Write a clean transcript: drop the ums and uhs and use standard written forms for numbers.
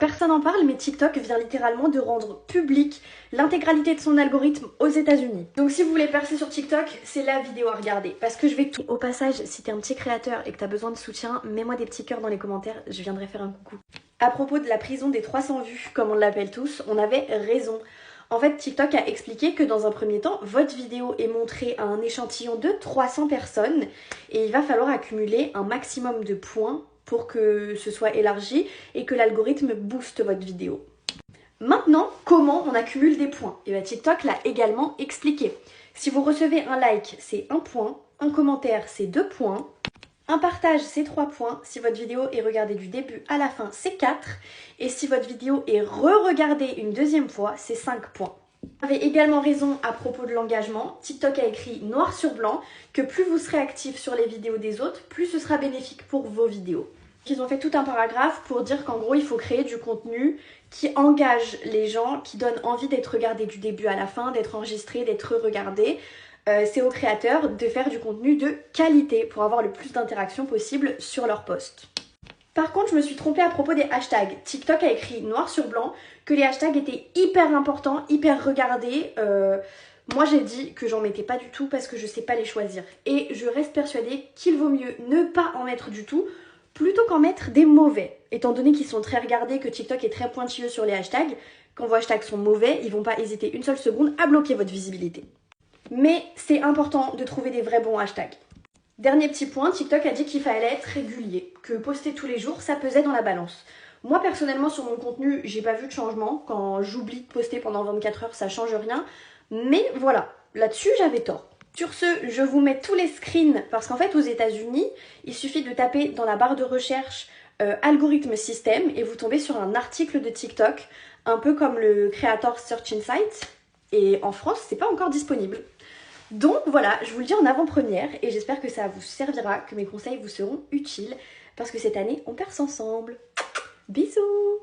Personne n'en parle, mais TikTok vient littéralement de rendre public l'intégralité de son algorithme aux États-Unis. Donc si vous voulez percer sur TikTok, c'est la vidéo à regarder. Parce que je vais tout... Au passage, si t'es un petit créateur et que t'as besoin de soutien, mets-moi des petits cœurs dans les commentaires, je viendrai faire un coucou. À propos de la prison des 300 vues, comme on l'appelle tous, on avait raison. En fait, TikTok a expliqué que dans un premier temps, votre vidéo est montrée à un échantillon de 300 personnes et il va falloir accumuler un maximum de points pour que ce soit élargi et que l'algorithme booste votre vidéo. Maintenant, comment on accumule des points? Et bien TikTok l'a également expliqué. Si vous recevez un like, c'est 1 point, un commentaire, c'est 2 points, un partage, c'est 3 points, si votre vidéo est regardée du début à la fin, c'est 4, et si votre vidéo est re-regardée une deuxième fois, c'est 5 points. Vous avez également raison à propos de l'engagement. TikTok a écrit noir sur blanc que plus vous serez actif sur les vidéos des autres, plus ce sera bénéfique pour vos vidéos. Ils ont fait tout un paragraphe pour dire qu'en gros il faut créer du contenu qui engage les gens, qui donne envie d'être regardé du début à la fin, d'être enregistré, d'être regardé. C'est aux créateurs de faire du contenu de qualité pour avoir le plus d'interactions possible sur leur post. Par contre, je me suis trompée à propos des hashtags. TikTok a écrit noir sur blanc que les hashtags étaient hyper importants, hyper regardés. Moi j'ai dit que j'en mettais pas du tout parce que je sais pas les choisir. Et je reste persuadée qu'il vaut mieux ne pas en mettre du tout plutôt qu'en mettre des mauvais. Étant donné qu'ils sont très regardés, que TikTok est très pointilleux sur les hashtags, quand vos hashtags sont mauvais, ils vont pas hésiter une seule seconde à bloquer votre visibilité. Mais c'est important de trouver des vrais bons hashtags. Dernier petit point, TikTok a dit qu'il fallait être régulier, que poster tous les jours, ça pesait dans la balance. Moi personnellement sur mon contenu, j'ai pas vu de changement. Quand j'oublie de poster pendant 24 heures, ça change rien. Mais voilà, là-dessus j'avais tort. Sur ce, je vous mets tous les screens parce qu'en fait aux États-Unis, il suffit de taper dans la barre de recherche algorithme système et vous tombez sur un article de TikTok, un peu comme le Creator Search Insight. Et en France, c'est pas encore disponible. Donc voilà, je vous le dis en avant-première et j'espère que ça vous servira, que mes conseils vous seront utiles parce que cette année, on perce ensemble. Bisous!